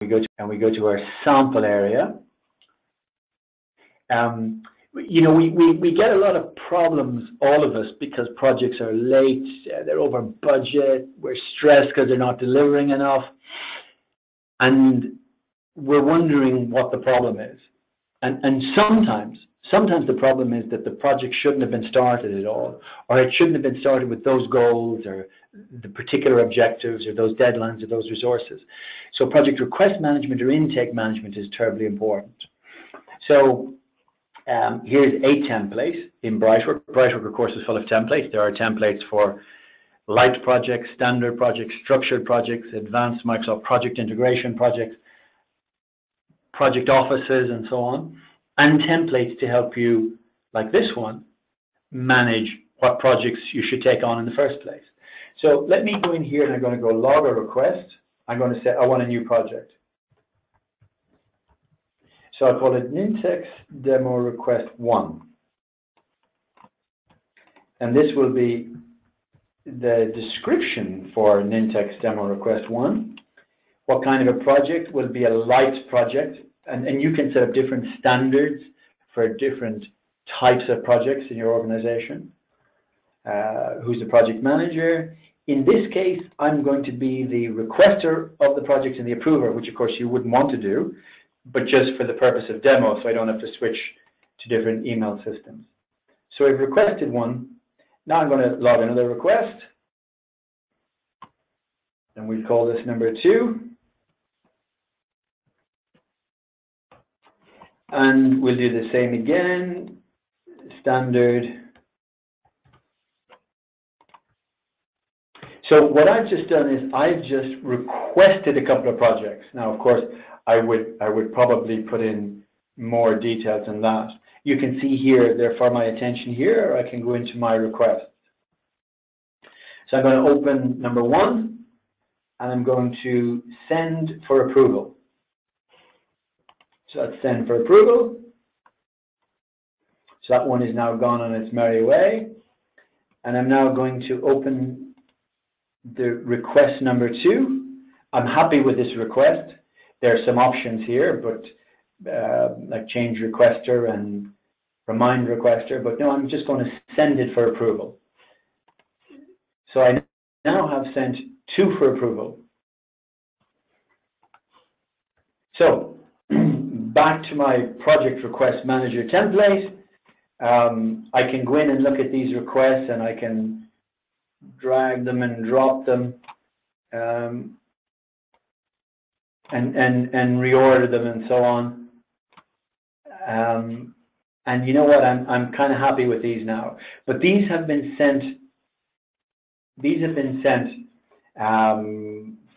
we go to our sample area. You know, we get a lot of problems, all of us, because projects are late, they're over budget, we're stressed because they're not delivering enough, and we're wondering what the problem is. And sometimes the problem is that the project shouldn't have been started at all, or it shouldn't have been started with those goals or the particular objectives or those deadlines or those resources. So project request management or intake management is terribly important. So here's a template in BrightWork. BrightWork, of course, is full of templates. There are templates for light projects, standard projects, structured projects, advanced Microsoft project integration projects, project offices, and so on, and templates to help you, like this one, manage what projects you should take on in the first place. So let me go in here and I'm going to go log a request. I'm going to say I want a new project. So I'll call it Nintex Demo Request 1. And this will be the description for Nintex Demo Request 1. What kind of a project? Will be a light project. And you can set up different standards for different types of projects in your organization. Who's the project manager? In this case, I'm going to be the requester of the project and the approver, which of course you wouldn't want to do, but just for the purpose of demo, so I don't have to switch to different email systems. So I've requested one. Now I'm going to log another request. And we'll call this number 2. And we'll do the same again, standard. So what I've just done is I've just requested a couple of projects. Now, of course, I would probably put in more details than that. You can see here, they're for my attention here, or I can go into my requests. So I'm going to open number 1, and I'm going to send for approval. So let's send for approval. So that one is now gone on its merry way. And I'm now going to open the request number 2. I'm happy with this request. There are some options here, but like change requester and remind requester, but no, I'm just going to send it for approval. So I now have sent 2 for approval. So back to my project request manager template. I can go in and look at these requests and I can drag them and drop them and reorder them and so on. And you know what? I'm kind of happy with these now. But these have been sent. These have been sent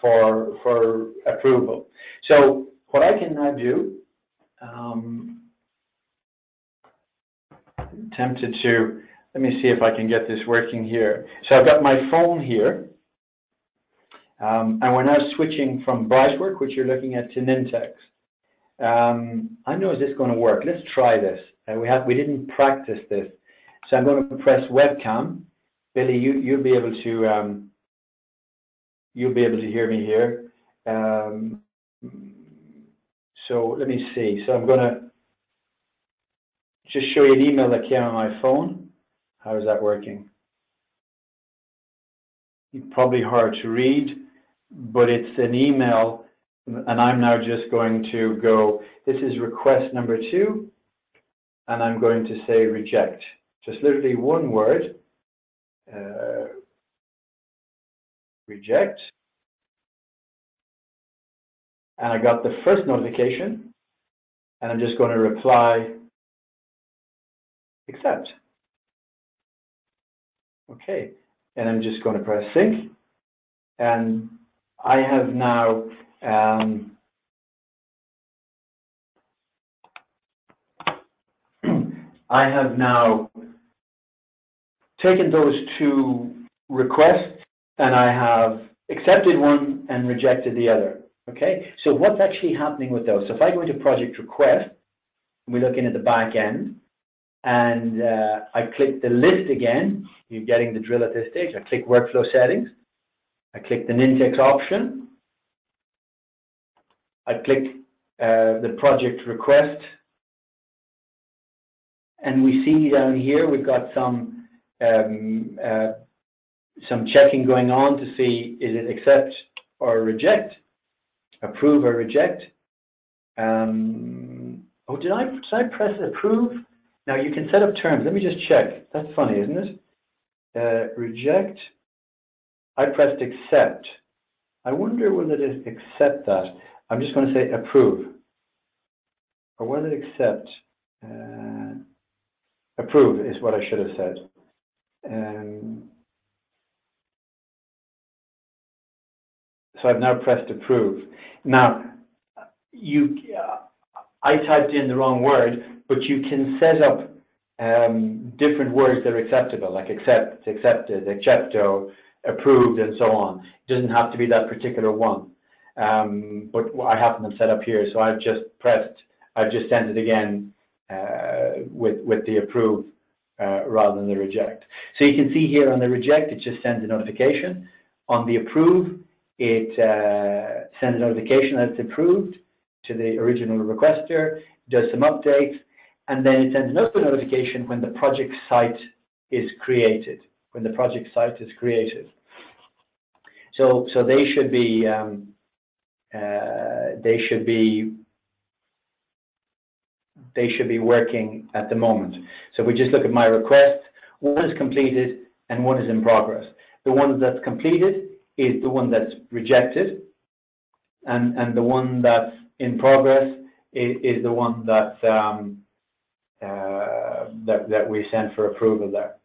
for approval. So what I can now do. Tempted to, let me see if I can get this working here. So I've got my phone here, and we're now switching from BrightWork, which you're looking at, to Nintex. I know, is this going to work? Let's try this. We didn't practice this, so I'm going to press webcam. Billy, you'll be able to hear me here. So let me see. So I'm going to just show you an email that came on my phone. How is that working? It's probably hard to read, but it's an email, and I'm now just going to go, this is request number 2, and I'm going to say reject. Just literally one word, reject. And I got the first notification, and I'm just going to reply, accept. Okay, and I'm just going to press sync, and I have now taken those 2 requests, and I have accepted one and rejected the other. Okay, so what's actually happening with those? So if I go into project request, we're looking at the back end, and I click the list again. You're getting the drill at this stage. I click workflow settings. I click the Nintex option. I click the project request, and we see down here we've got some checking going on to see is it accept or reject, approve or reject. Oh, did I press approve? Now you can set up terms. Let me just check. That's funny, isn't it? Reject. I pressed accept. I wonder will it accept that. I'm just going to say approve. Or will it accept? Approve is what I should have said. So I've now pressed approve. Now, I typed in the wrong word, but you can set up different words that are acceptable, like accept, accepted, accepto, approved, and so on. It doesn't have to be that particular one. But I have them set up here, so I've just sent it again with the approve rather than the reject. So you can see here on the reject, it just sends a notification. On the approve, it sends a notification that it's approved to the original requester, does some updates, and then it sends another notification when the project site is created. When the project site is created. So they should be working at the moment. So if we just look at my requests, one is completed and one is in progress. The one that's completed is the one that's rejected, and the one that's in progress is the one that that we sent for approval there.